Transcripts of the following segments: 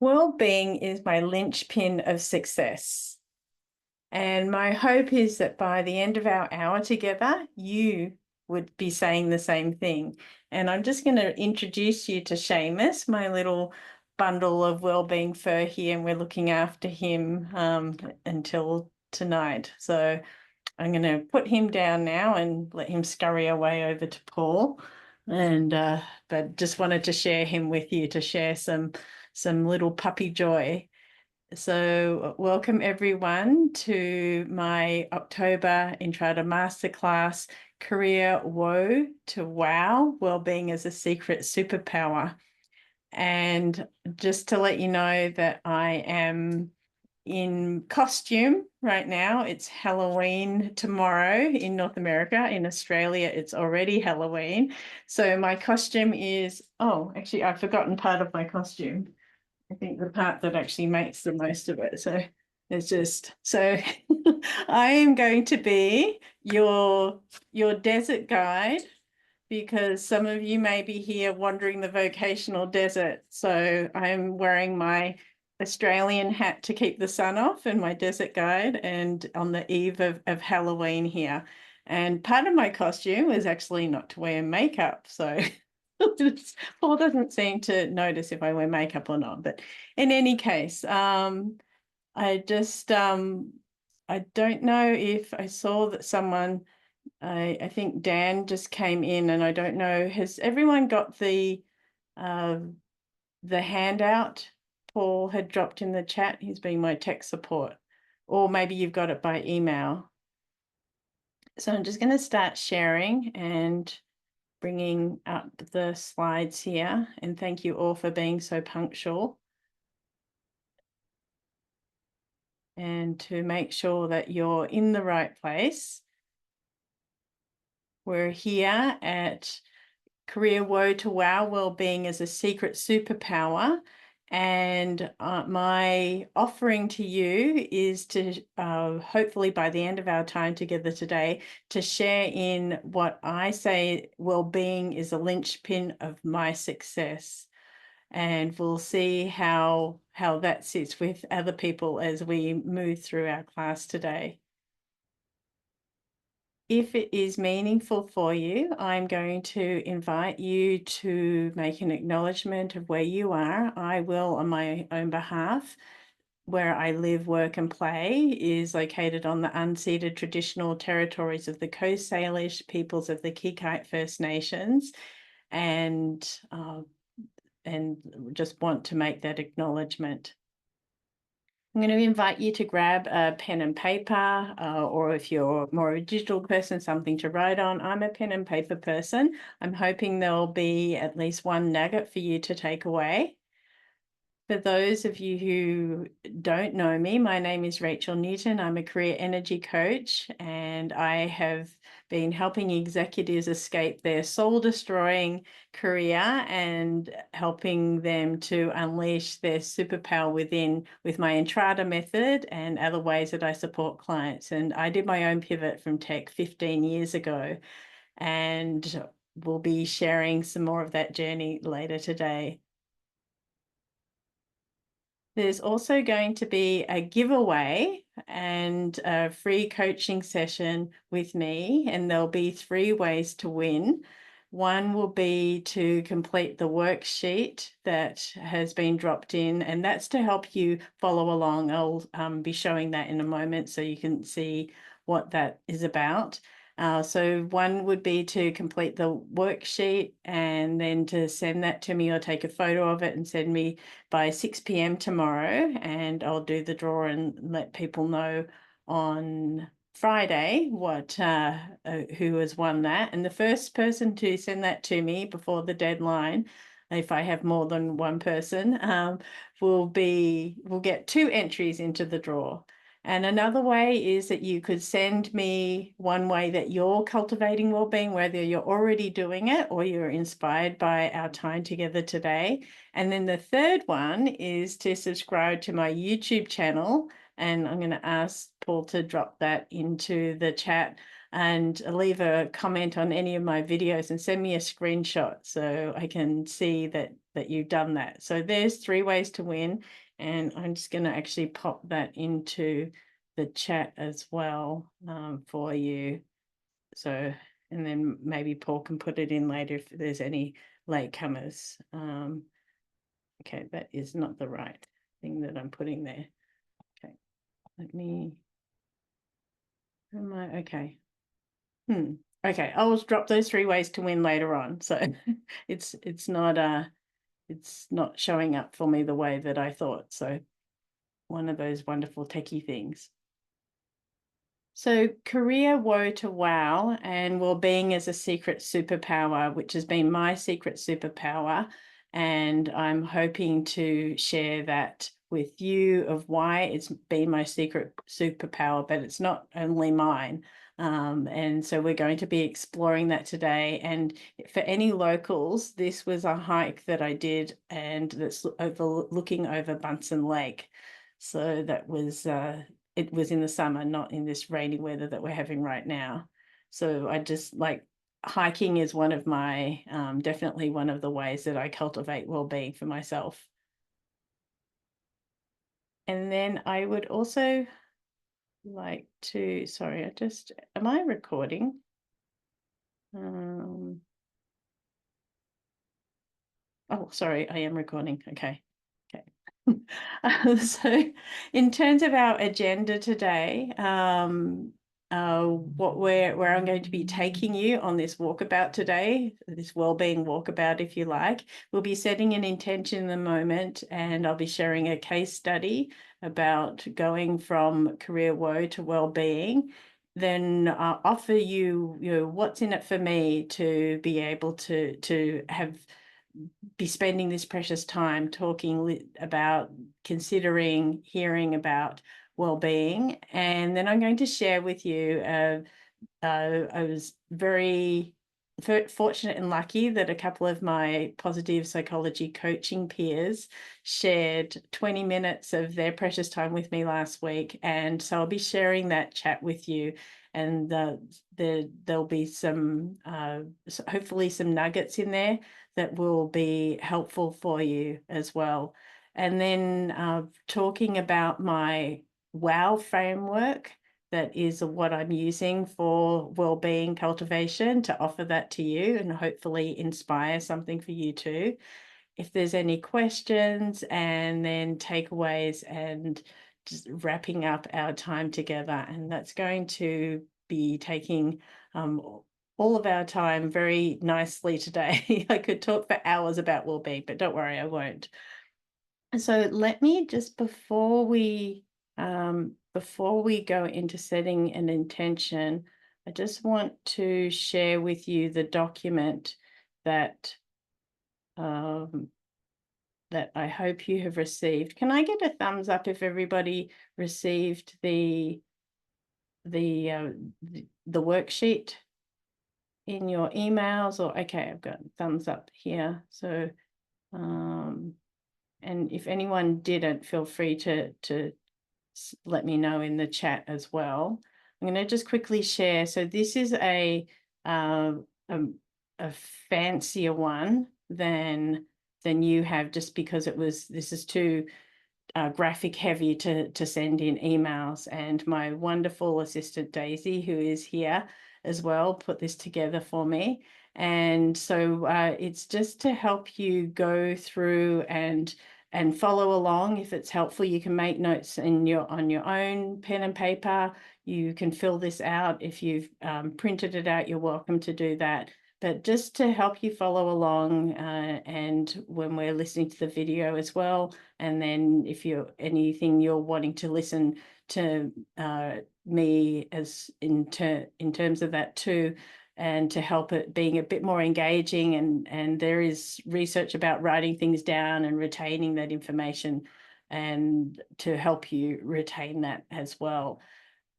Well-being is my linchpin of success. And my hope is that by the end of our hour together, you would be saying the same thing. And I'm just going to introduce you to Seamus, my little bundle of well-being fur here, and we're looking after him until tonight. So I'm going to put him down now and let him scurry away over to Paul. And but just wanted to share him with you to share some little puppy joy. So welcome everyone to my October ENTRADA Masterclass, Career Woe to Wow, Wellbeing as a Secret Superpower. And just to let you know that I am in costume right now. It's Halloween tomorrow in North America. In Australia, it's already Halloween. So my costume is, oh, actually, I've forgotten part of my costume. I think the part that actually makes the most of it. So it's just, so I am going to be your desert guide, because some of you may be here wandering the vocational desert. So I'm wearing my Australian hat to keep the sun off and my desert guide, and on the eve of Halloween here. And part of my costume is actually not to wear makeup. So Paul doesn't seem to notice if I wear makeup or not. But in any case, I just, I don't know if I saw that someone, I think Dan just came in, and I don't know, has everyone got the handout Paul had dropped in the chat? He's been my tech support, or maybe you've got it by email. So I'm just going to start sharing and bringing up the slides here, and thank you all for being so punctual. And to make sure that you're in the right place, we're here at Career Woe to Wow, Wellbeing as a Secret Superpower. And my offering to you is to hopefully by the end of our time together today, to share in what I say well-being is a linchpin of my success. And we'll see how that sits with other people as we move through our class today. If it is meaningful for you, I'm going to invite you to make an acknowledgement of where you are. I will, on my own behalf. Where I live, work and play is located on the unceded traditional territories of the Coast Salish peoples of the Kikite First Nations, and just want to make that acknowledgement. I'm going to invite you to grab a pen and paper, or if you're more a digital person, something to write on. I'm a pen and paper person. I'm hoping there'll be at least one nugget for you to take away. For those of you who don't know me, my name is Rachel Newton. I'm a career energy coach, and I have been helping executives escape their soul-destroying career and helping them to unleash their superpower within with my ENTRADA method and other ways that I support clients. And I did my own pivot from tech 15 years ago, and we'll be sharing some more of that journey later today. There's also going to be a giveaway and a free coaching session with me, and there'll be 3 ways to win. One will be to complete the worksheet that has been dropped in, and that's to help you follow along. I'll be showing that in a moment so you can see what that is about. So one would be to complete the worksheet and then to send that to me, or take a photo of it and send me by 6 p.m. tomorrow, and I'll do the draw and let people know on Friday what who has won that. And the first person to send that to me before the deadline, if I have more than one person, will get 2 entries into the draw. And another way is that you could send me one way that you're cultivating well-being, whether you're already doing it or you're inspired by our time together today. And then the third one is to subscribe to my YouTube channel. And I'm going to ask Paul to drop that into the chat. and leave a comment on any of my videos and send me a screenshot so I can see that you've done that. So there's 3 ways to win, and I'm just going to actually pop that into the chat as well for you. So, and then maybe Paul can put it in later if there's any latecomers. Okay, that is not the right thing that I'm putting there. Okay, let me, okay. Okay, I'll drop those 3 ways to win later on. So it's not showing up for me the way that I thought. So one of those wonderful techie things. So career woe to wow and well-being as a secret superpower, which has been my secret superpower. And I'm hoping to share that with you of why it's been my secret superpower, but it's not only mine. And so we're going to be exploring that today. And for any locals, this was a hike that I did, and that's looking over Bunsen Lake. So that was it was in the summer, not in this rainy weather that we're having right now. So I just like hiking is one of my definitely one of the ways that I cultivate well-being for myself. And then I would also like to, sorry, am I recording? Oh, sorry, I am recording. Okay. So in terms of our agenda today, where I'm going to be taking you on this walkabout today, this well-being walkabout, if you like, we'll be setting an intention in the moment, and I'll be sharing a case study about going from career woe to well-being. Then offer you, what's in it for me to be able to be spending this precious time talking about, considering, hearing about well-being. And then I'm going to share with you, I was very fortunate and lucky that a couple of my positive psychology coaching peers shared 20 minutes of their precious time with me last week. And so I'll be sharing that chat with you. And there'll be some, hopefully some nuggets in there that will be helpful for you as well. And then talking about my WOW framework, that is what I'm using for well-being cultivation, to offer that to you and hopefully inspire something for you too. If there's any questions, and then takeaways, and just wrapping up our time together. And that's going to be taking all of our time very nicely today. I could talk for hours about well-being, but don't worry, I won't. So let me just, before we go into setting an intention, I just want to share with you the document that that I hope you have received. Can I get a thumbs up if everybody received the worksheet in your emails? Or okay, I've got thumbs up here. So and if anyone didn't, feel free to let me know in the chat as well. I'm going to just quickly share. So this is a fancier one than you have, just because this is too graphic heavy to send in emails. And my wonderful assistant Daisy, who is here as well, put this together for me. And so it's just to help you go through and follow along. If it's helpful, you can make notes on your own pen and paper. You can fill this out. If you've printed it out, you're welcome to do that. But just to help you follow along, and when we're listening to the video as well. And then if you're wanting to listen to me as in terms of that too, and to help it being a bit more engaging. And there is research about writing things down and retaining that information, and to help you retain that as well.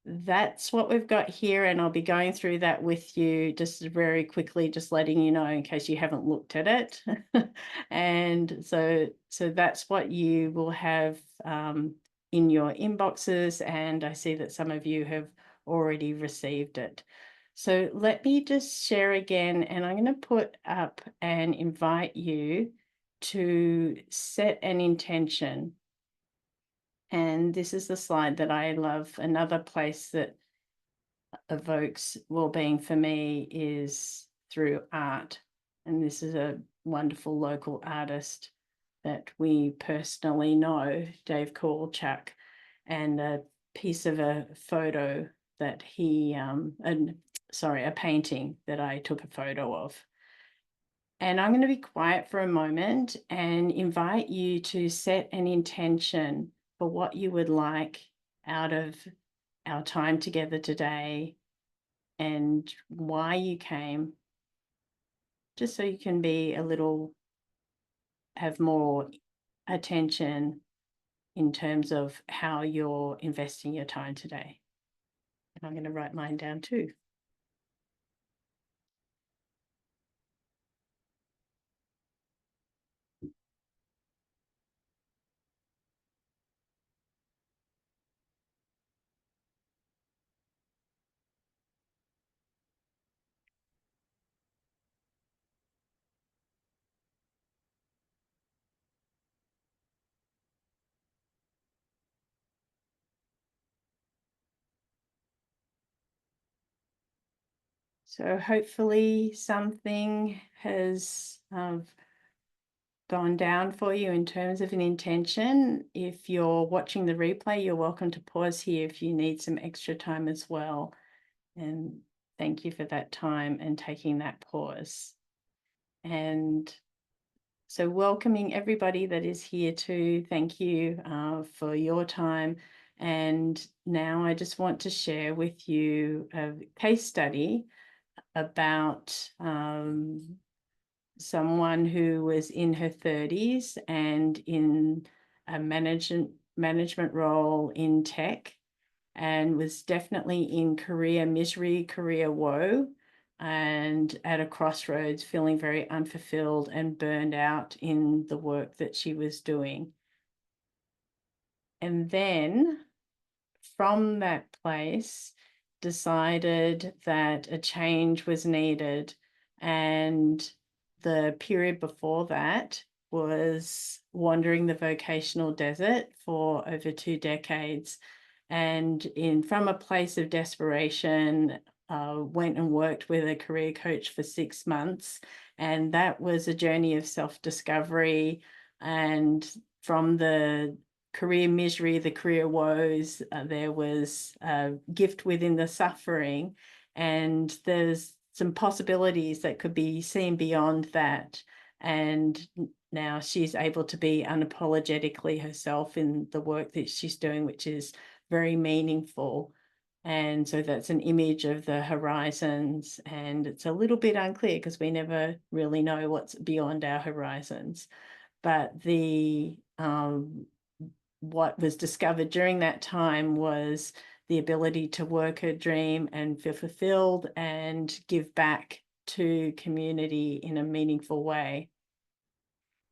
That's what we've got here, and I'll be going through that with you just very quickly, just letting you know in case you haven't looked at it. And so that's what you will have in your inboxes, and I see that some of you have already received it. So let me just share again, and I'm going to put up and invite you to set an intention. And this is the slide that I love. Another place that evokes well-being for me is through art. And this is a wonderful local artist that we personally know, Dave Korchak, and a piece of a photo that he, a painting that I took a photo of. And I'm going to be quiet for a moment and invite you to set an intention for what you would like out of our time together today and why you came, just so you can have more attention in terms of how you're investing your time today. And I'm going to write mine down too. So hopefully something has gone down for you in terms of an intention. If you're watching the replay, you're welcome to pause here if you need some extra time as well. And thank you for that time and taking that pause. And so welcoming everybody that is here too. Thank you for your time. And now I just want to share with you a case study about someone who was in her 30s and in a management role in tech, and was definitely in career misery, career woe, and at a crossroads, feeling very unfulfilled and burned out in the work that she was doing. And then from that place, decided that a change was needed. And the period before that was wandering the vocational desert for over 2 decades. And from a place of desperation, went and worked with a career coach for 6 months. And that was a journey of self-discovery. And from the career misery, the career woes, there was a gift within the suffering. And there's some possibilities that could be seen beyond that. And now she's able to be unapologetically herself in the work that she's doing, which is very meaningful. And so that's an image of the horizons, and it's a little bit unclear because we never really know what's beyond our horizons. But what was discovered during that time was the ability to work her dream and feel fulfilled and give back to community in a meaningful way.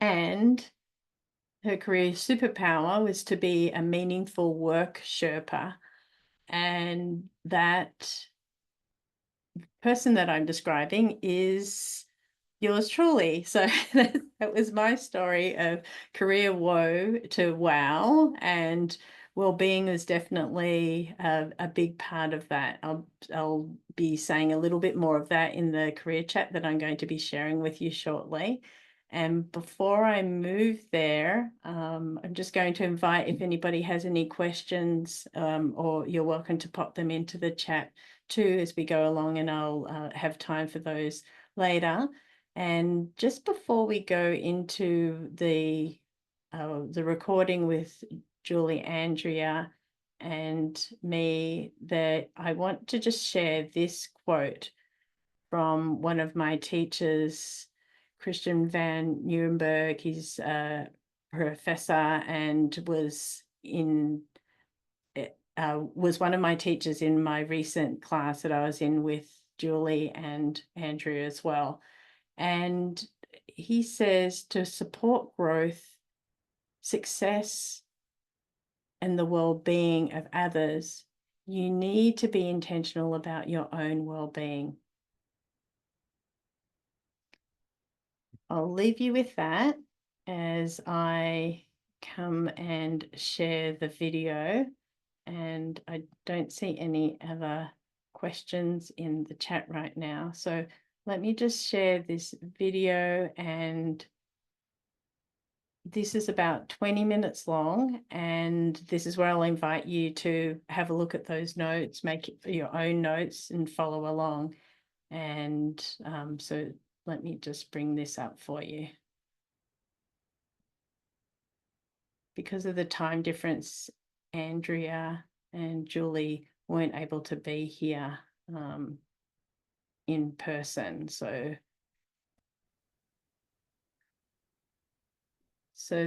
And her career superpower was to be a meaningful work Sherpa. And that person that I'm describing is yours truly. So that was my story of career woe to wow, and well-being is definitely a big part of that. I'll be saying a little bit more of that in the career chat that I'm going to be sharing with you shortly. And before I move there, I'm just going to invite, if anybody has any questions, or you're welcome to pop them into the chat too as we go along, and I'll have time for those later. And just before we go into the recording with Julie, Andrea, and me, that I want to just share this quote from one of my teachers, Christian van Nieuwenburg. He's a professor and was one of my teachers in my recent class that I was in with Julie and Andrew as well. And he says, to support growth, success, and the well-being of others, You need to be intentional about your own well-being. I'll leave you with that as I come and share the video, and I don't see any other questions in the chat right now. So let me just share this video, and this is about 20 minutes long, and this is where I'll invite you to have a look at those notes, make your own notes and follow along. And so let me just bring this up for you. Because of the time difference, Andrea and Julie weren't able to be here in person. So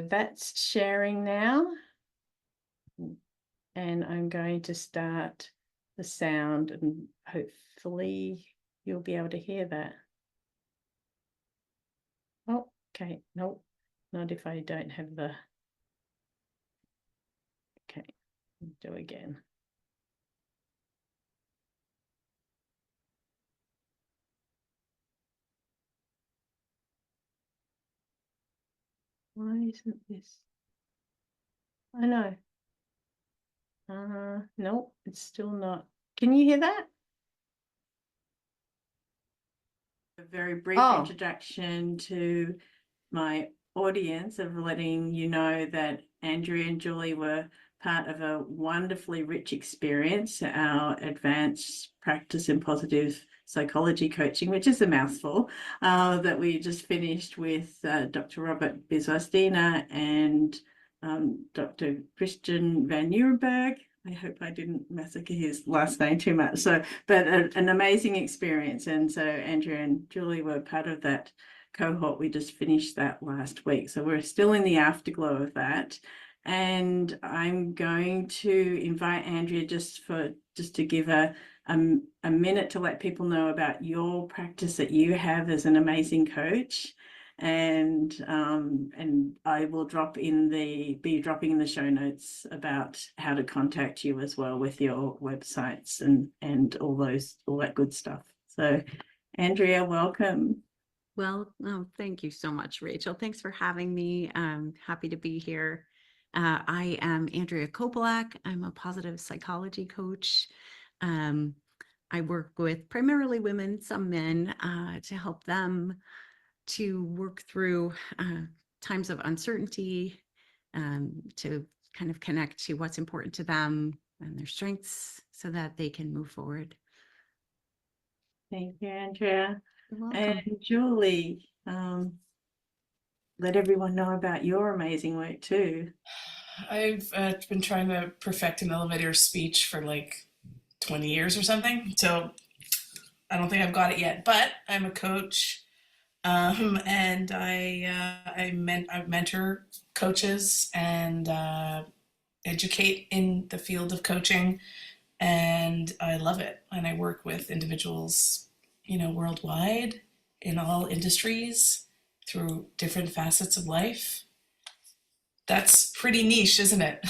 that's sharing now. And I'm going to start the sound, and hopefully you'll be able to hear that. Oh, okay. Nope. Not if I don't have the. Okay. Do again. Why isn't this? I know. Nope, it's still not. Can you hear that? A very brief introduction to my audience of letting you know that Andrea and Julie were part of a wonderfully rich experience, our advanced practice in positive psychology coaching, which is a mouthful, that we just finished with Dr. Robert Biswas-Diener and Dr. Christian van Nieuwenberg. I hope I didn't massacre his last name too much. So, but an amazing experience. And so Andrea and Julie were part of that cohort. We just finished that last week. So we're still in the afterglow of that. And I'm going to invite Andrea just to give a minute to let people know about your practice that you have as an amazing coach. And I will be dropping in the show notes about how to contact you as well with your websites and all that good stuff. So Andrea, welcome. Well, thank you so much, Rachel. Thanks for having me. I'm happy to be here. I am Andrea Kopelak. I'm a positive psychology coach. I work with primarily women, some men, to help them to work through times of uncertainty, to kind of connect to what's important to them and their strengths so that they can move forward. Thank you, Andrea. You're welcome. And Julie, let everyone know about your amazing work too. I've been trying to perfect an elevator speech for like 20 years or something. So I don't think I've got it yet, but I'm a coach, and I mentor coaches and educate in the field of coaching, and I love it. And I work with individuals, worldwide in all industries through different facets of life. That's pretty niche, isn't it?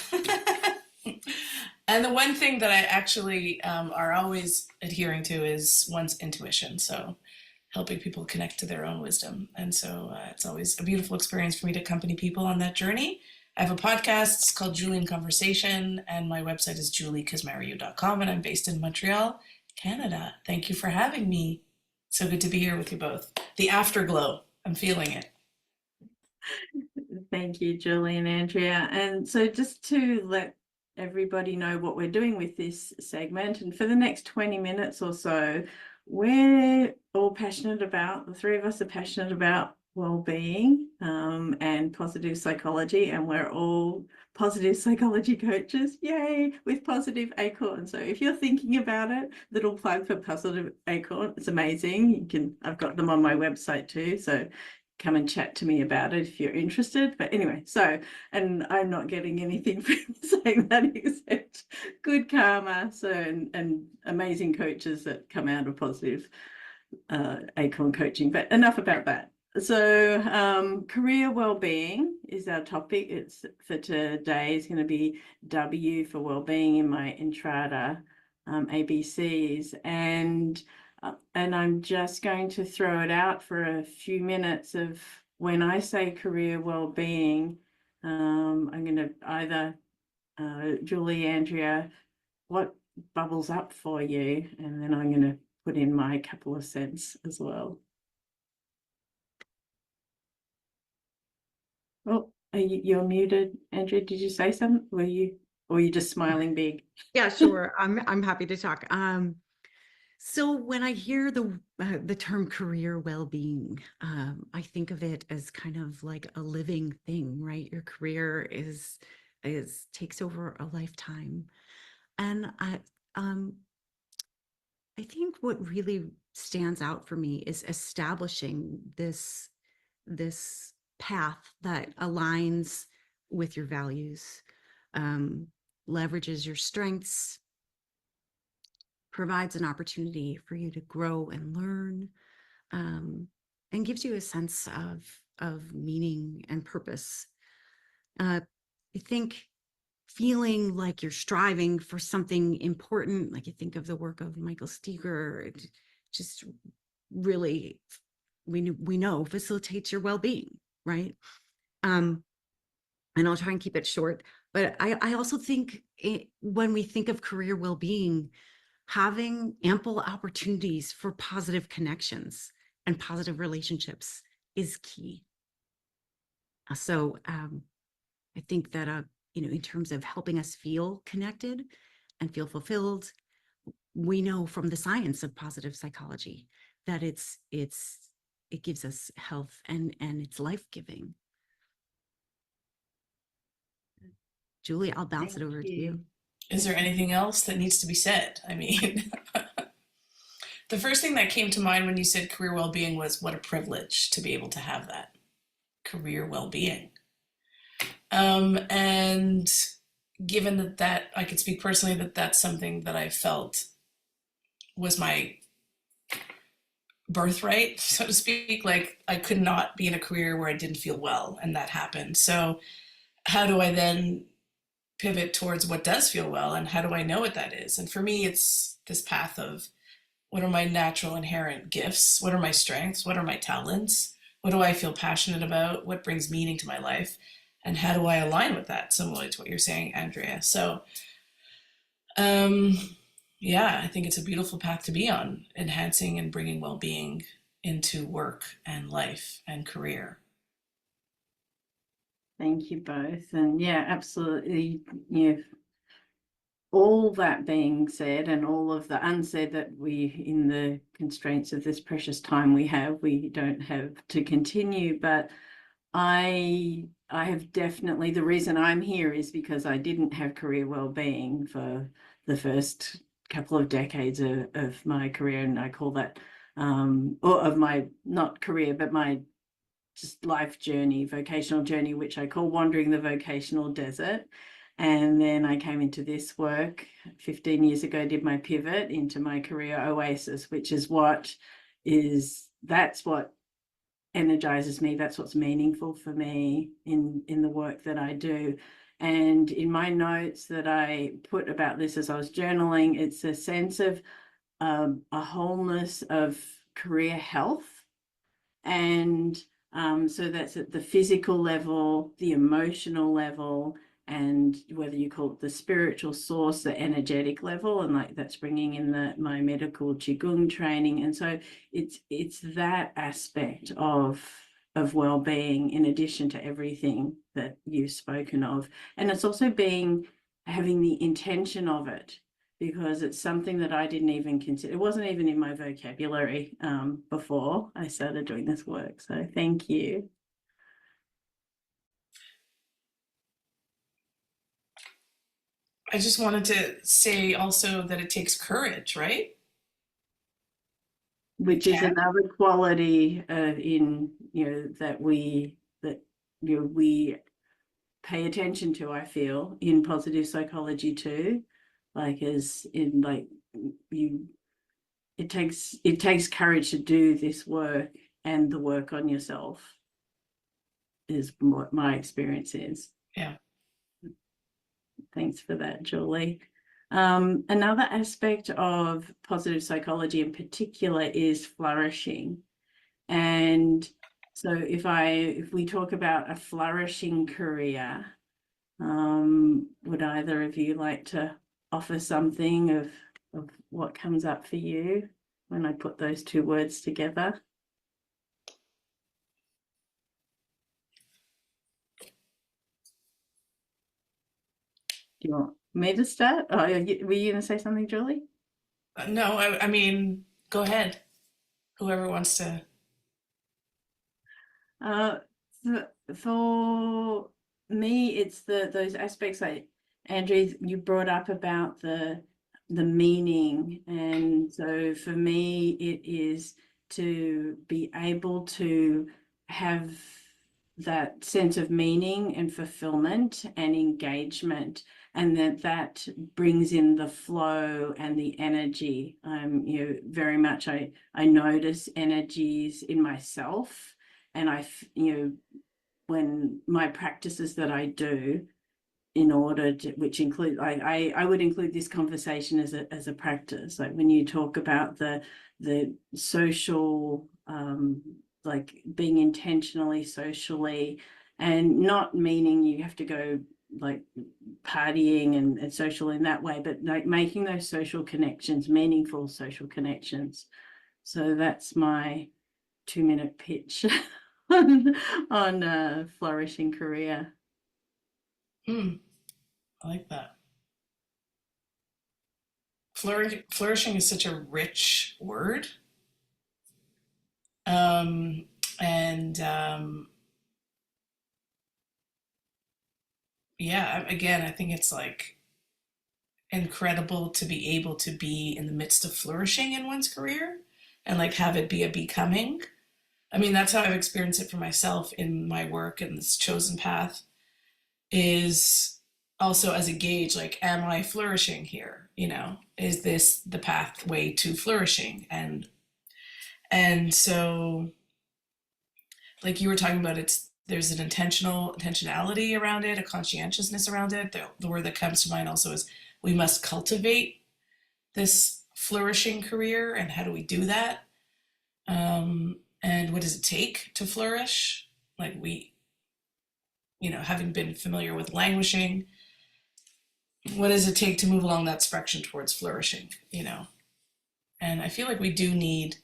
And the one thing that I actually are always adhering to is one's intuition. So helping people connect to their own wisdom. And so it's always a beautiful experience for me to accompany people on that journey. I have a podcast, it's called Julie in Conversation, and my website is juliekazmariou.com, and I'm based in Montreal, Canada. Thank you for having me. So good to be here with you both. The afterglow, I'm feeling it. Thank you, Julie and Andrea. And so just to let everybody know what we're doing with this segment, and for the next 20 minutes or so, we're all passionate about, the three of us are passionate about well-being and positive psychology, and we're all positive psychology coaches, yay, with Positive Acorn. So if you're thinking about it, little plug for Positive Acorn, it's amazing. I've got them on my website too, so come and chat to me about it if you're interested. But anyway, and I'm not getting anything from saying that except good karma, and amazing coaches that come out of Positive Acorn coaching. But enough about that. So career well-being is our topic. It's for today is going to be W for well-being in my ENTRADA ABCs, and I'm just going to throw it out for a few minutes of when I say career well-being. I'm going to either Julie, Andrea, what bubbles up for you, and then I'm going to put in my couple of cents as well. Oh, you're muted, Andrea. Did you say something? Or are you just smiling big? Yeah, sure. I'm happy to talk. So when I hear the term career well-being, I think of it as kind of like a living thing, right? Your career is takes over a lifetime, and I think what really stands out for me is establishing this path that aligns with your values, um, leverages your strengths, provides an opportunity for you to grow and learn, and gives you a sense of meaning and purpose. I think feeling like you're striving for something important, like you think of the work of Michael Steger, it just really we know facilitates your well-being, right? And I'll try and keep it short, but I also think when we think of career well-being, having ample opportunities for positive connections and positive relationships is key. So I think that, in terms of helping us feel connected and feel fulfilled, we know from the science of positive psychology that it gives us health and it's life-giving. Julie, I'll bounce it over to you. Is there anything else that needs to be said? I mean, the first thing that came to mind when you said career well-being was what a privilege to be able to have that career well-being. And given that I could speak personally, that's something that I felt was my birthright, so to speak. Like, I could not be in a career where I didn't feel well, and that happened. So how do I then pivot towards what does feel well, and how do I know what that is? And for me, it's this path of what are my natural inherent gifts? What are my strengths? What are my talents? What do I feel passionate about? What brings meaning to my life? And how do I align with that? Similarly to what you're saying, Andrea. So, yeah, I think it's a beautiful path to be on, enhancing and bringing well-being into work and life and career. Thank you both. And yeah, absolutely. All that being said, and all of the unsaid that we, in the constraints of this precious time we don't have to continue, but I have definitely, the reason I'm here is because I didn't have career well-being for the first couple of decades of my career, and I call that, or of my, not career, but my just life journey, vocational journey, which I call wandering the vocational desert. And then I came into this work 15 years ago, did my pivot into my career oasis, which is that's what energizes me. That's what's meaningful for me in the work that I do. And in my notes that I put about this as I was journaling, it's a sense of a wholeness of career health. And so that's at the physical level, the emotional level, and whether you call it the spiritual source, the energetic level, and like that's bringing in my medical Qigong training. And so it's that aspect of well-being in addition to everything that you've spoken of. And it's also having the intention of it, because it's something that I didn't even consider. It wasn't even in my vocabulary before I started doing this work. So thank you. I just wanted to say also that it takes courage, right? Which is another quality that we pay attention to, I feel, in positive psychology too. Like as in like it takes courage to do this work, and the work on yourself is what my experience is. Yeah. Thanks for that, Julie. Another aspect of positive psychology in particular is flourishing. And so if we talk about a flourishing career, would either of you like to offer something of what comes up for you when I put those two words together? Do you want me to start? Oh, were you going to say something, Julie? No, I mean, go ahead. Whoever wants to. Uh, for me, it's those aspects like Andrew, you brought up about the meaning, and so for me, it is to be able to have that sense of meaning and fulfillment and engagement, and that brings in the flow and the energy. Very much I notice energies in myself, and when my practices that I do in order to, which include, I would include this conversation as a practice. Like when you talk about the social, like being intentionally socially, and not meaning you have to go like partying and social in that way, but like making those social connections, meaningful social connections. So that's my 2-minute pitch on a flourishing career. I like that. Flourishing is such a rich word. And yeah, again, I think it's like incredible to be able to be in the midst of flourishing in one's career and like have it be a becoming. I mean, that's how I've experienced it for myself in my work and this chosen path, is also as a gauge, like, am I flourishing here? You know, is this the pathway to flourishing? And so, like you were talking about, there's an intentionality around it, a conscientiousness around it. The word that comes to mind also is we must cultivate this flourishing career. And how do we do that? And what does it take to flourish? Like having been familiar with languishing, what does it take to move along that spectrum towards flourishing? And I feel like we do need,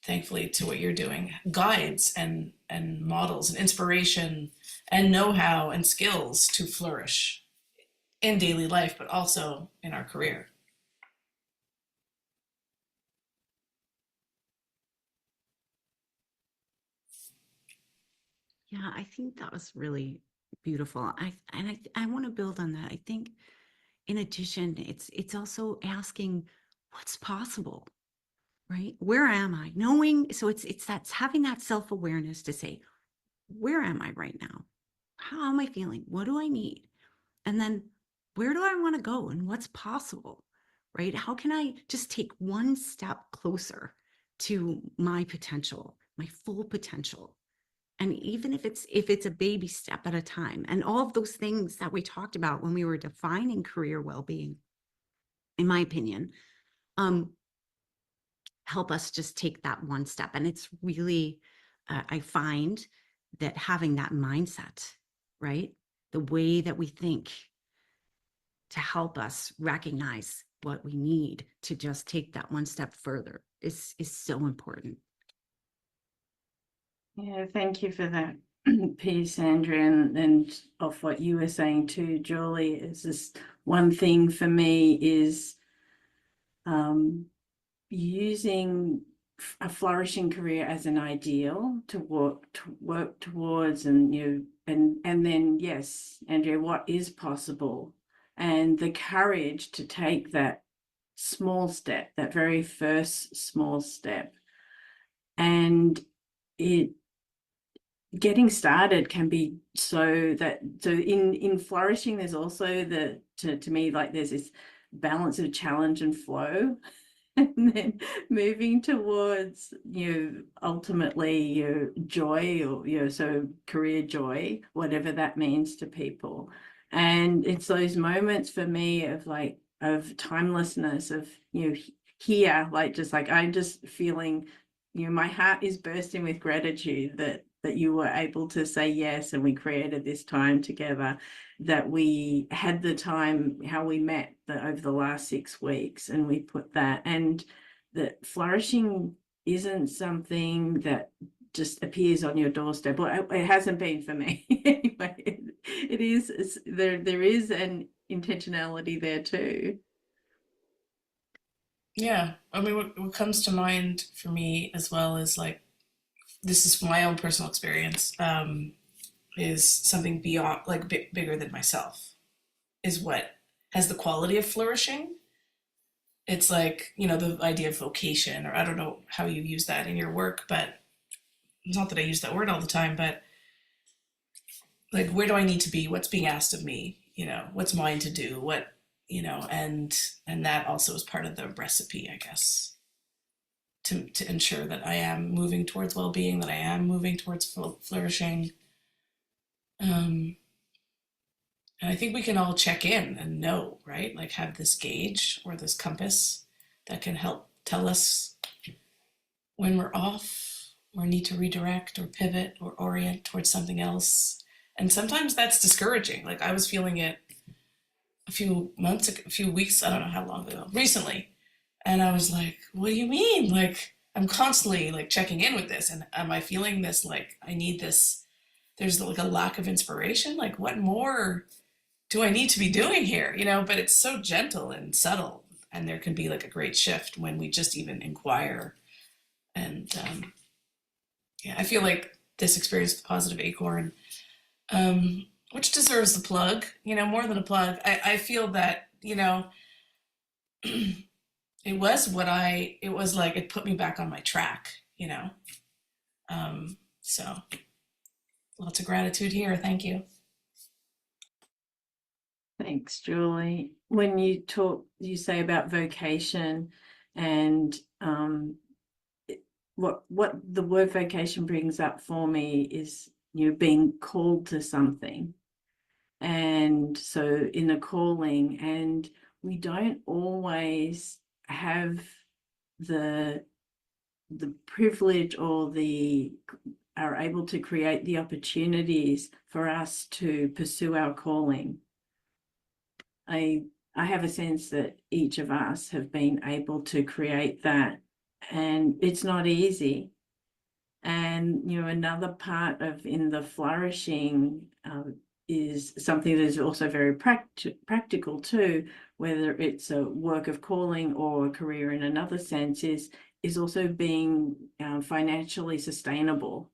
thankfully, to what you're doing, guides and models and inspiration and know-how and skills to flourish in daily life, but also in our career. Yeah, I think that was really beautiful. I want to build on that. I think in addition, it's also asking what's possible, right? Where am I? Knowing, so it's that's having that self-awareness to say, where am I right now? How am I feeling? What do I need? And then where do I want to go and what's possible, right? How can I just take one step closer to my potential, my full potential? And even if it's a baby step at a time, and all of those things that we talked about when we were defining career well-being, in my opinion, help us just take that one step. And it's really, I find that having that mindset, right? The way that we think to help us recognize what we need to just take that one step further is so important. Yeah, thank you for that piece, Andrea, and of what you were saying too, Julie. Is just one thing for me is using a flourishing career as an ideal to work towards, and and then yes, Andrea, what is possible, and the courage to take that small step, that very first small step, and getting started can be so in flourishing, there's also to me, like there's this balance of challenge and flow, and then moving towards ultimately your joy, or so career joy, whatever that means to people. And it's those moments for me of like timelessness, of, here, like, just like, I'm just feeling, my heart is bursting with gratitude that you were able to say yes, and we created this time together, that we had the time, how we met over the last 6 weeks, and we put that, and that flourishing isn't something that just appears on your doorstep. Well, it hasn't been for me. Anyway, it is, there is an intentionality there too. Yeah, I mean, what comes to mind for me as well is like, this is my own personal experience, is something beyond, like, bigger than myself, is what has the quality of flourishing. It's like, the idea of vocation, or I don't know how you use that in your work, but it's not that I use that word all the time, but like, where do I need to be? What's being asked of me? What's mine to do? And that also is part of the recipe, I guess, to ensure that I am moving towards well-being, that I am moving towards flourishing. And I think we can all check in and know, right? Like, have this gauge or this compass that can help tell us when we're off, or need to redirect or pivot or orient towards something else. And sometimes that's discouraging. Like, I was feeling it a few weeks, I don't know how long ago, recently. And I was like, what do you mean? Like, I'm constantly like checking in with this. And am I feeling this, like, I need this? There's like a lack of inspiration. Like, what more do I need to be doing here? But it's so gentle and subtle. And there can be like a great shift when we just even inquire. And yeah, I feel like this experience with Positive Acorn, which deserves a plug, more than a plug. I feel that, it was like, it put me back on my track, so lots of gratitude here. Thank you. Thanks, Julie. When you say about vocation, and what the word vocation brings up for me is, being called to something. And so in the calling, and we don't always have the privilege, or are able to create the opportunities for us to pursue our calling. I have a sense that each of us have been able to create that, and it's not easy. And another part of in the flourishing is something that is also very practical too, whether it's a work of calling or a career in another sense, is also being financially sustainable.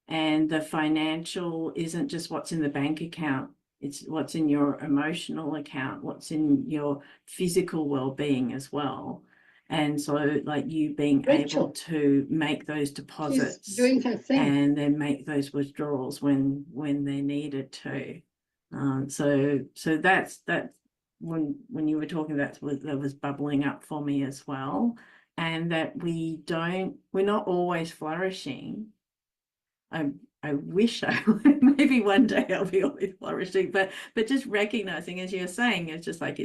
And the financial isn't just what's in the bank account, it's what's in your emotional account, what's in your physical well-being as well. And so, like, you being able to make those deposits, she's doing her thing, and then make those withdrawals when they're needed too. So that's when you were talking, that was bubbling up for me as well. And that we're not always flourishing. I wish I would. Maybe one day I'll be always flourishing, but just recognizing, as you're saying, it's just like,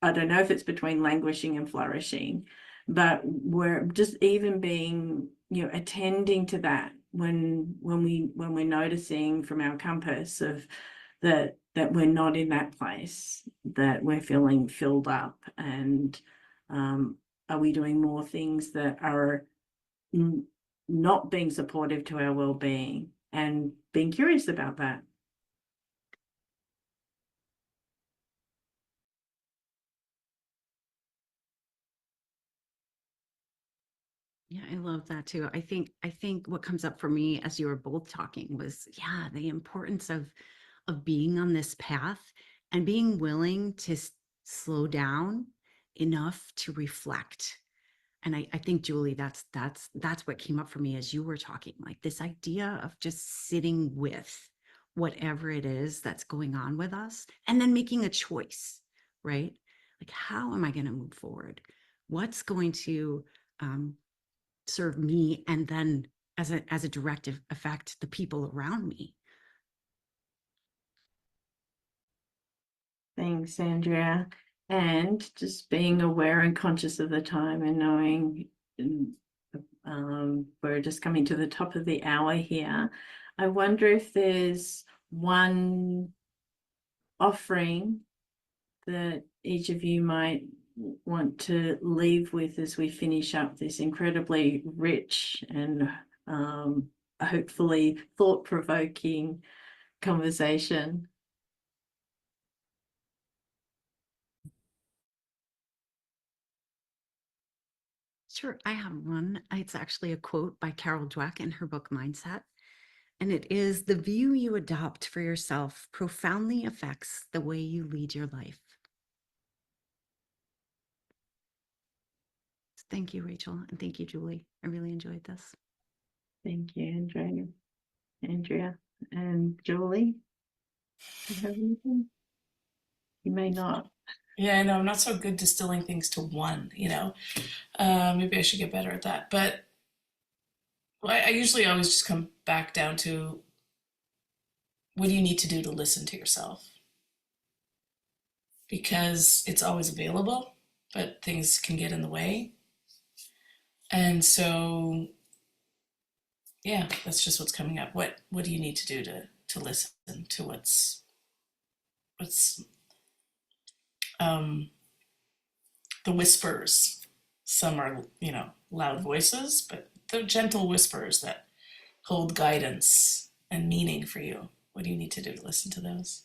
I don't know if it's between languishing and flourishing, but we're just even being, attending to that when we're noticing from our compass of that we're not in that place, that we're feeling filled up, and are we doing more things that are not being supportive to our well-being, and being curious about that. Yeah, I love that too. I think what comes up for me as you were both talking was, yeah, the importance of being on this path and being willing to slow down enough to reflect. And I think, Julie, that's what came up for me as you were talking, like this idea of just sitting with whatever it is that's going on with us, and then making a choice, right? Like, how am I going to move forward? What's going to serve me, and then as a direct effect, the people around me. Thanks, Andrea. And just being aware and conscious of the time and knowing we're just coming to the top of the hour here. I wonder if there's one offering that each of you might want to leave with as we finish up this incredibly rich and hopefully thought-provoking conversation. Sure, I have one. It's actually a quote by Carol Dweck in her book Mindset. And it is, the view you adopt for yourself profoundly affects the way you lead your life. Thank you, Rachel. And thank you, Julie. I really enjoyed this. Thank you, Andrea, and Julie. Do you have anything? You may not. Yeah, I know I'm not so good distilling things to one, you know. Maybe I should get better at that. But I usually always just come back down to, what do you need to do to listen to yourself? Because it's always available, but things can get in the way. And so, yeah, that's just what's coming up. What do you need to do to listen to what's the whispers? Some are, you know, loud voices, but the gentle whispers that hold guidance and meaning for you. What do you need to do to listen to those?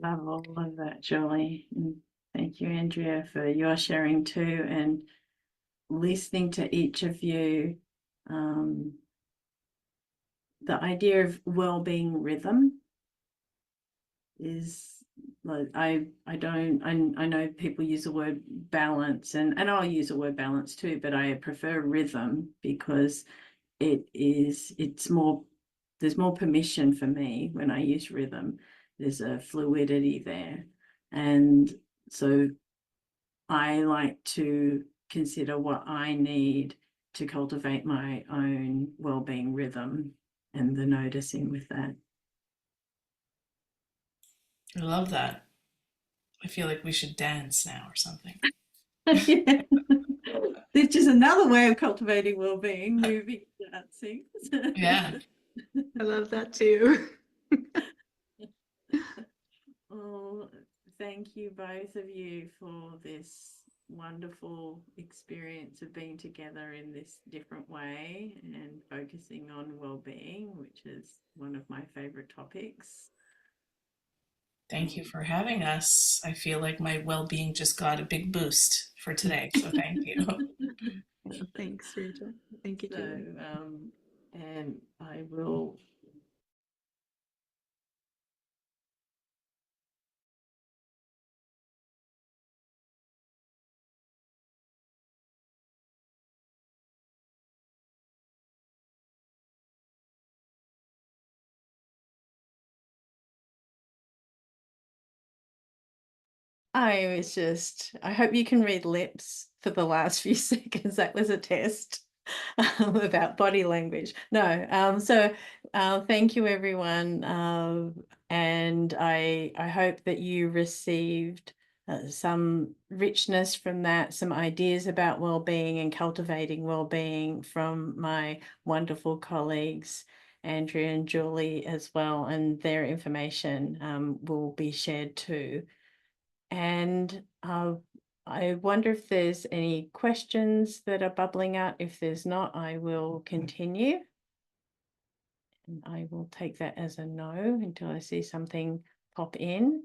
Love all of that, Julie. And thank you, Andrea, for your sharing too, and listening to each of you. The idea of well-being rhythm is, like, I know people use the word balance, and I'll use the word balance too, but I prefer rhythm because it's more, there's more permission for me when I use rhythm. There's a fluidity there. And so I like to consider what I need to cultivate my own well-being rhythm and the noticing with that. I love that. I feel like we should dance now or something. Yeah. It's just another way of cultivating well-being, moving, dancing. Yeah. I love that too. Oh, thank you both of you for this wonderful experience of being together in this different way and focusing on well-being, which is one of my favorite topics. Thank you for having us. I feel like my well-being just got a big boost for today, so thank you. Thanks, Rachel. Thank you, So, Julie. and I will I hope you can read lips for the last few seconds. That was a test about body language. No, thank you, everyone. And I hope that you received some richness from that, some ideas about well-being and cultivating well-being from my wonderful colleagues, Andrea and Julie, as well. And their information will be shared too. And I wonder if there's any questions that are bubbling out. If there's not, I will continue. And I will take that as a no until I see something pop in.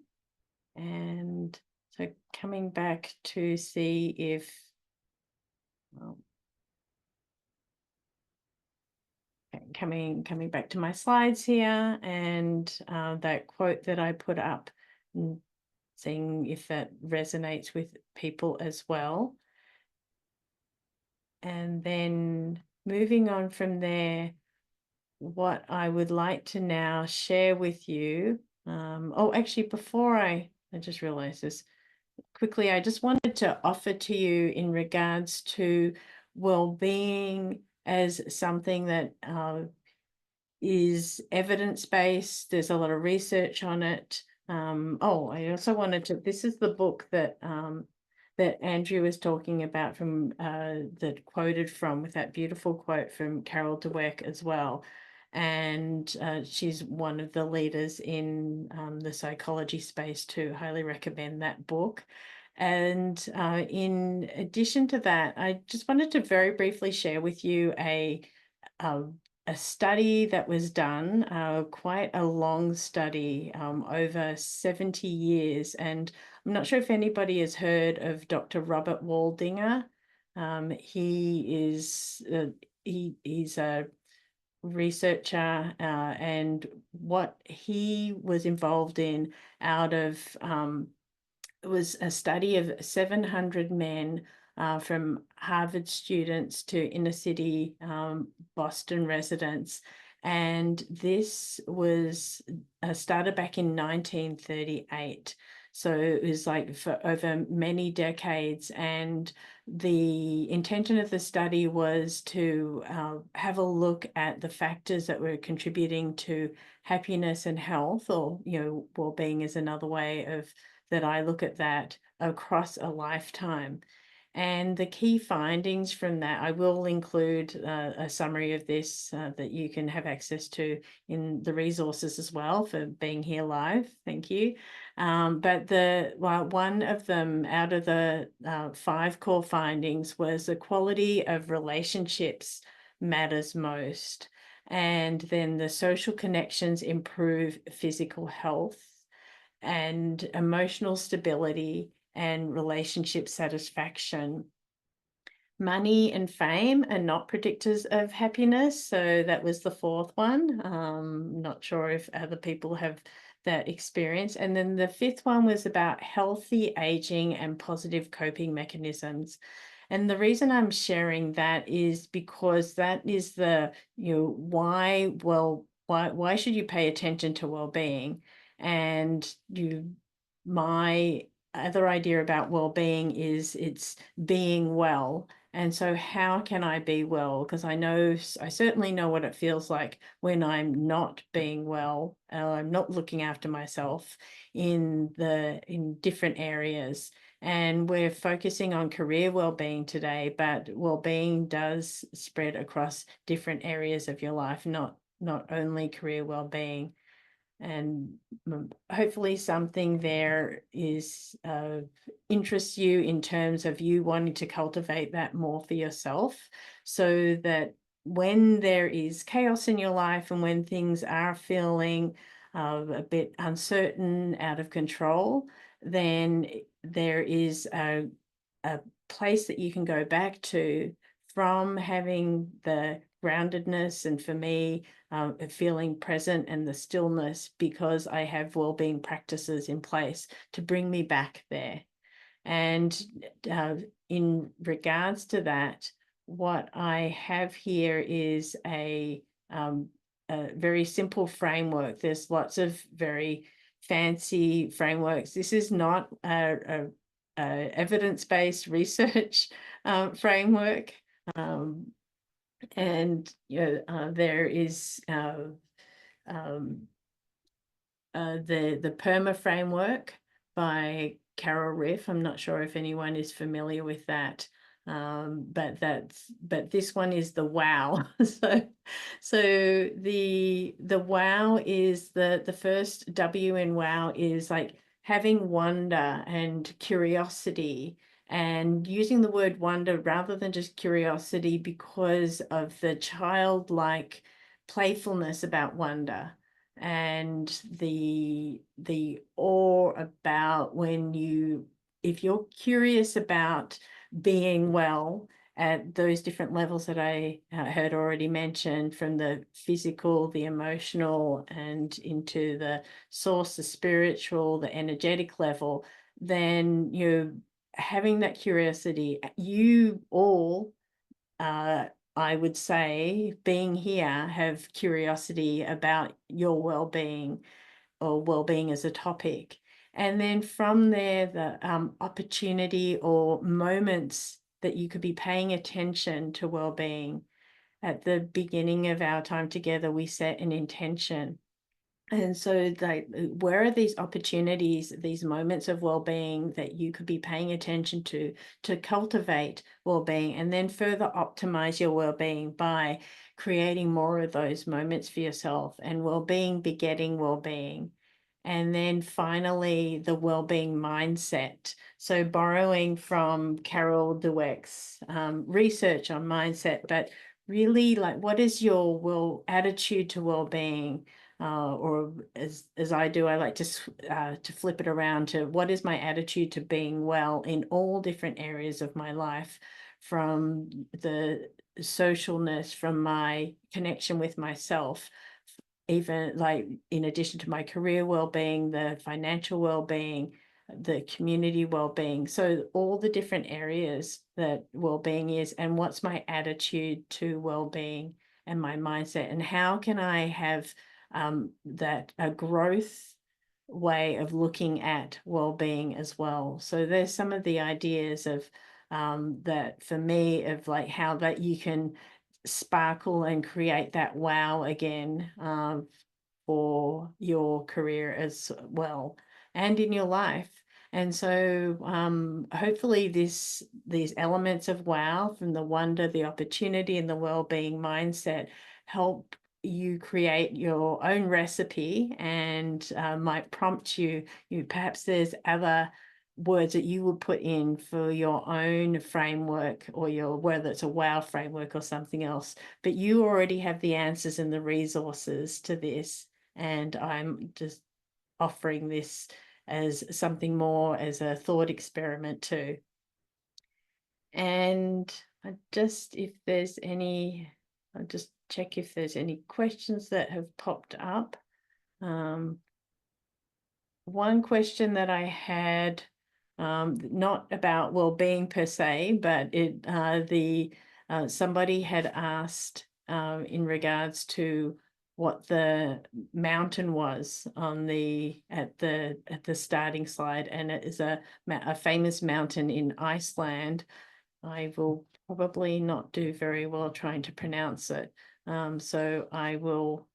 And so coming back to see if, well, coming back to my slides here, and that quote that I put up, and seeing if that resonates with people as well. And then moving on from there, what I would like to now share with you. Actually, before I just realized this quickly, I just wanted to offer to you in regards to well-being as something that is evidence-based. There's a lot of research on it. Oh, I also wanted to, this is the book that that Andrew was talking about from that quoted from, with that beautiful quote from Carol Dweck as well. And she's one of the leaders in the psychology space too. Highly recommend that book. And in addition to that, I just wanted to very briefly share with you a, a study that was done, quite a long study, over 70 years. And I'm not sure if anybody has heard of Dr. Robert Waldinger. He's a researcher, and what he was involved in out of it was a study of 700 men, from Harvard students to inner city Boston residents. And this was started back in 1938. So it was like for over many decades. And the intention of the study was to have a look at the factors that were contributing to happiness and health, or, well-being is another way of that I look at that, across a lifetime. And the key findings from that, I will include a summary of this that you can have access to in the resources as well for being here live. Thank you. But one of them out of the 5 core findings was the quality of relationships matters most. And then the social connections improve physical health, and emotional stability and relationship satisfaction. Money and fame are not predictors of happiness. So that was the 4th one. Not sure if other people have that experience. And then the 5th one was about healthy aging and positive coping mechanisms. And the reason I'm sharing that is because that is the, why should you pay attention to well-being? And my other idea about well-being is it's being well. And so how can I be well? Because I certainly know what it feels like when I'm not being well, I'm not looking after myself in different areas. And we're focusing on career well-being today, but well-being does spread across different areas of your life, not only career well-being. And hopefully something there is interests you in terms of you wanting to cultivate that more for yourself, so that when there is chaos in your life and when things are feeling a bit uncertain, out of control, then there is a place that you can go back to from having the groundedness, and for me, feeling present and the stillness, because I have well-being practices in place to bring me back there. And in regards to that, what I have here is a very simple framework. There's lots of very fancy frameworks. This is not a evidence-based research framework. And there is the PERMA framework by Carol Riff. I'm not sure if anyone is familiar with that, but this one is the WOW. so the WOW is the first W in WOW is like having wonder and curiosity, and using the word wonder rather than just curiosity because of the childlike playfulness about wonder, and the awe about if you're curious about being well at those different levels that I had already mentioned, from the physical, the emotional, and into the source, the spiritual, the energetic level, then you're having that curiosity. You all, I would say, being here, have curiosity about your well-being, or well-being as a topic. And then from there, the opportunity or moments that you could be paying attention to well-being. At the beginning of our time together, we set an intention. And so like, where are these opportunities, these moments of well-being that you could be paying attention to cultivate well-being and then further optimize your well-being by creating more of those moments for yourself, and well-being begetting well-being. And then finally, the well-being mindset. So borrowing from Carol Dweck's research on mindset, but really like, what is your attitude to well-being? Or as I do, I like to flip it around to what is my attitude to being well in all different areas of my life, from the socialness, from my connection with myself, even like in addition to my career well-being, the financial well-being, the community well-being. So all the different areas that well-being is, and what's my attitude to well-being and my mindset, and how can I have that a growth way of looking at well-being as well. So there's some of the ideas of that for me, of like how that you can sparkle and create that wow again for your career as well and in your life. And so hopefully these elements of wow, from the wonder, the opportunity, and the well-being mindset, help you create your own recipe, and might prompt you perhaps there's other words that you would put in for your own framework, or your, whether it's a wow framework or something else, but you already have the answers and the resources to this. And I'm just offering this as something more, as a thought experiment too. And I'll just check if there's any questions that have popped up. One question that I had, not about well-being per se, but somebody had asked in regards to what the mountain was on at the starting slide, and it is a famous mountain in Iceland. I will probably not do very well trying to pronounce it, so I will.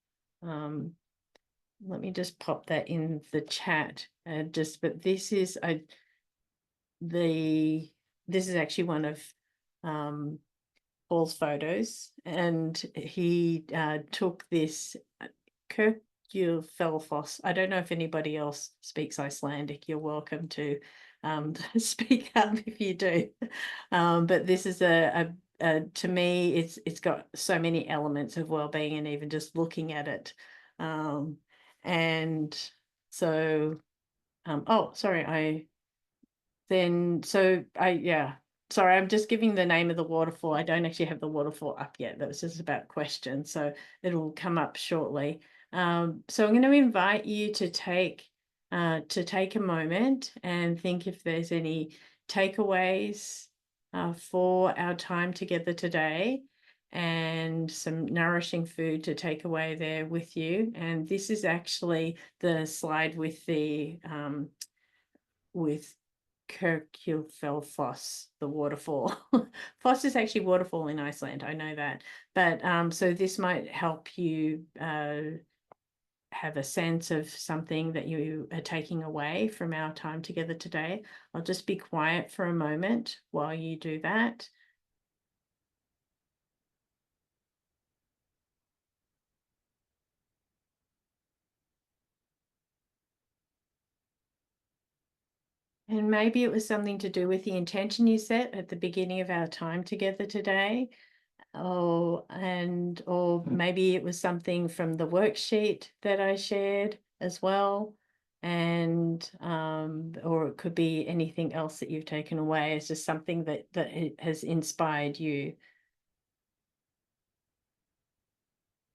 Let me just pop that in the chat. But this is this is actually one of Paul's photos, and he took this Kirkjufelfoss. I don't know if anybody else speaks Icelandic. You're welcome to speak up if you do. But this is to me, it's got so many elements of well-being, and even just looking at it. And so, oh, sorry, sorry, I'm just giving the name of the waterfall. I don't actually have the waterfall up yet. That was just about questions, so it'll come up shortly. So I'm going to invite you to take a moment and think if there's any takeaways for our time together today, and some nourishing food to take away there with you. And this is actually the slide with the with Kirkjufelfoss, the waterfall. Foss is actually waterfall in Iceland, I know that. But so this might help you have a sense of something that you are taking away from our time together today. I'll just be quiet for a moment while you do that. And maybe it was something to do with the intention you set at the beginning of our time together today. Or maybe it was something from the worksheet that I shared as well. And or it could be anything else that you've taken away. It's just something that it has inspired you.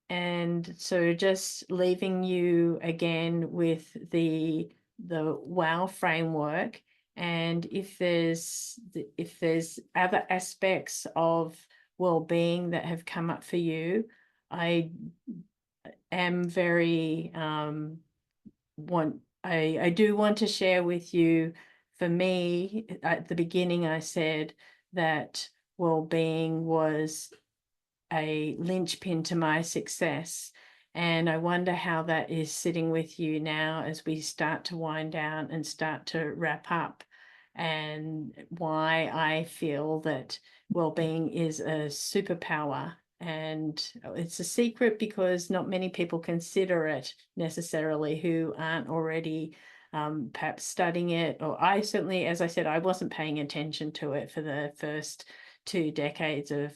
And so just leaving you again with the WOW framework. And if there's other aspects of well-being that have come up for you, I am very I do want to share with you. For me, at the beginning, I said that well-being was a linchpin to my success. And I wonder how that is sitting with you now as we start to wind down and start to wrap up, and why I feel that well-being is a superpower. And it's a secret because not many people consider it necessarily who aren't already perhaps studying it. Or I certainly, as I said, I wasn't paying attention to it for the first 2 decades of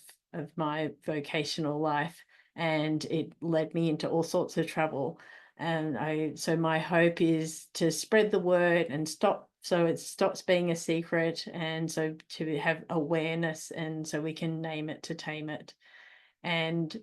my vocational life, and it led me into all sorts of trouble. And so my hope is to spread the word and so it stops being a secret, and so to have awareness, and so we can name it to tame it. And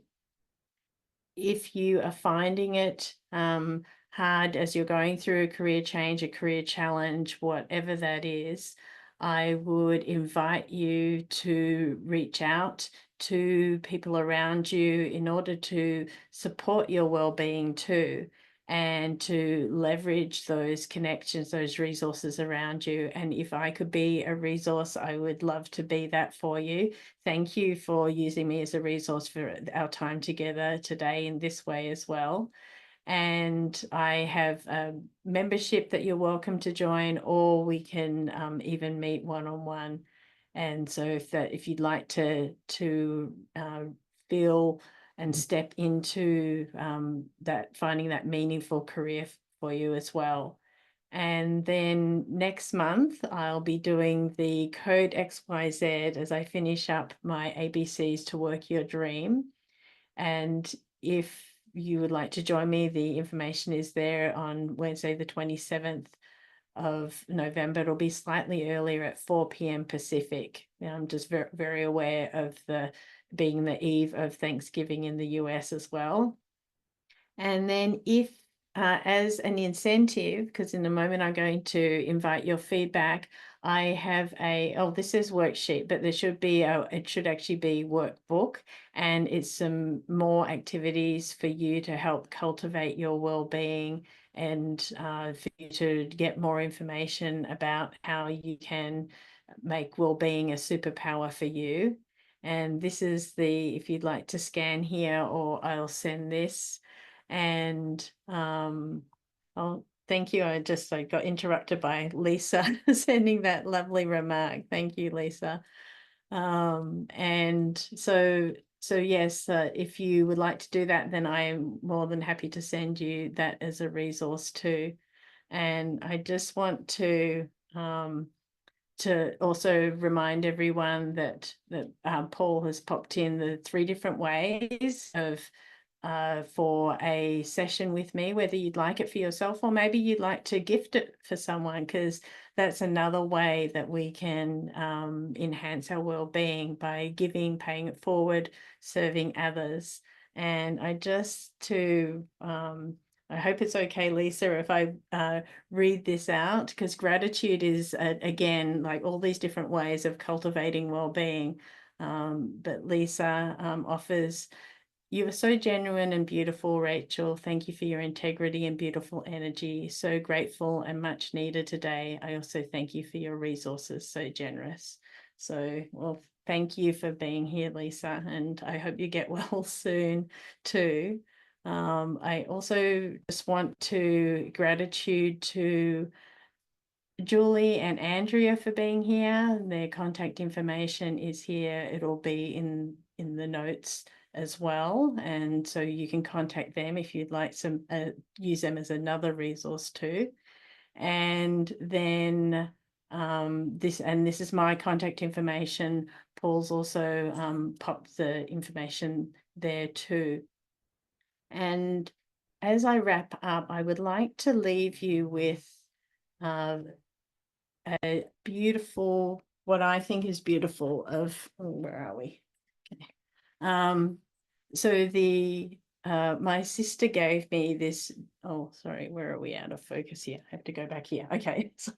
if you are finding it hard as you're going through a career change, a career challenge, whatever that is, I would invite you to reach out to people around you in order to support your well-being too, and to leverage those connections, those resources around you. And if I could be a resource, I would love to be that for you. Thank you for using me as a resource for our time together today in this way as well. And I have a membership that you're welcome to join, or we can even meet one-on-one. And so if you'd like to feel and step into that, finding that meaningful career for you as well. And then next month, I'll be doing the Code XYZ as I finish up my ABCs to Work Your Dream. And if you would like to join me, the information is there on Wednesday, the 27th of November. It'll be slightly earlier at 4 p.m. Pacific. I'm just very, very aware of being the eve of Thanksgiving in the US as well. And then if as an incentive, because in a moment I'm going to invite your feedback, I have this is worksheet, but there should be it should actually be workbook, and it's some more activities for you to help cultivate your well-being, and for you to get more information about how you can make well-being a superpower for you. And this is if you'd like to scan here, or I'll send this. And oh, thank you. I got interrupted by Lisa sending that lovely remark. Thank you, Lisa. And so yes, if you would like to do that, then I am more than happy to send you that as a resource too. And I just want to also remind everyone that Paul has popped in the 3 different ways of for a session with me, whether you'd like it for yourself or maybe you'd like to gift it for someone, because that's another way that we can enhance our well-being by giving, paying it forward, serving others. And I hope it's okay, Lisa, if I read this out, because gratitude is, again, like all these different ways of cultivating well-being. But Lisa offers, "You are so genuine and beautiful, Rachel. Thank you for your integrity and beautiful energy. So grateful and much needed today. I also thank you for your resources. So generous." So, well, thank you for being here, Lisa, and I hope you get well soon too. I also just want to gratitude to Julie and Andrea for being here. Their contact information is here. It'll be in the notes as well, and so you can contact them if you'd like use them as another resource too. And then this is my contact information. Paul's also popped the information there too. And as I wrap up, I would like to leave you with a beautiful, what I think is beautiful where are we? Okay. So my sister gave me this, sorry, where are we out of focus here? I have to go back here. Okay, so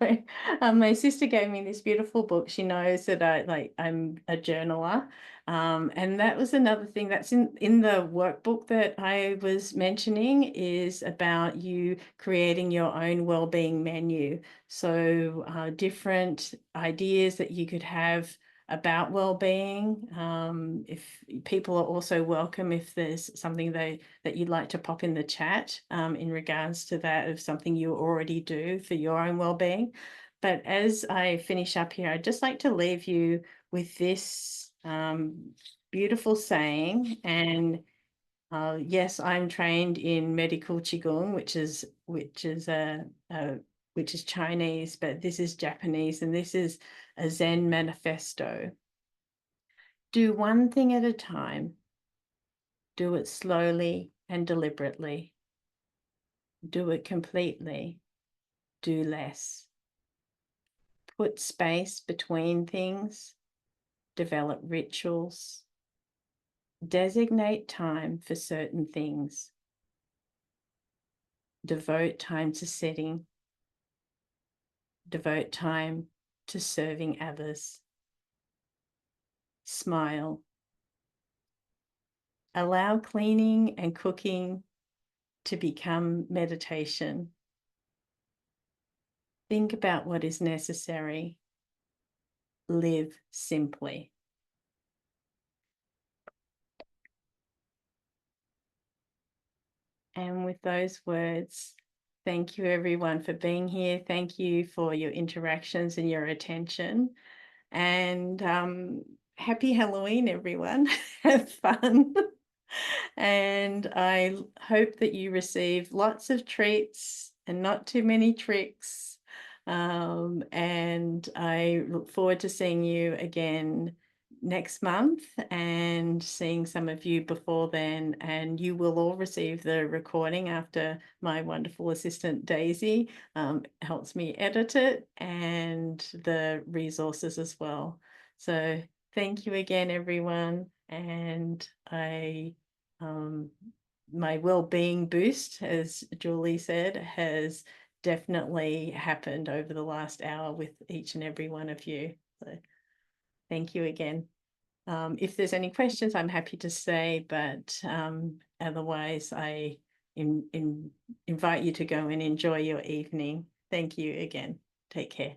my sister gave me this beautiful book. She knows that I'm a journaler. And that was another thing that's in the workbook that I was mentioning, is about you creating your own well-being menu. So different ideas that you could have about well-being. If people are also welcome, if there's something that you'd like to pop in the chat in regards to that, of something you already do for your own well-being. But as I finish up here, I'd just like to leave you with this beautiful saying. And yes, I'm trained in medical qigong, which is Chinese, but this is Japanese, and this is a Zen manifesto. Do one thing at a time. Do it slowly and deliberately. Do it completely. Do less. Put space between things. Develop rituals. Designate time for certain things. Devote time to sitting. Devote time to serving others. Smile. Allow cleaning and cooking to become meditation. Think about what is necessary. Live simply. And with those words, thank you everyone for being here. Thank you for your interactions and your attention. And happy Halloween, everyone. Have fun. And I hope that you receive lots of treats and not too many tricks. And I look forward to seeing you again next month and seeing some of you before then. And you will all receive the recording after my wonderful assistant Daisy helps me edit it, and the resources as well. So thank you again, everyone. And my well-being boost, as Julie said, has definitely happened over the last hour with each and every one of you. So thank you again. If there's any questions, I'm happy to say, but otherwise I invite you to go and enjoy your evening. Thank you again. Take care.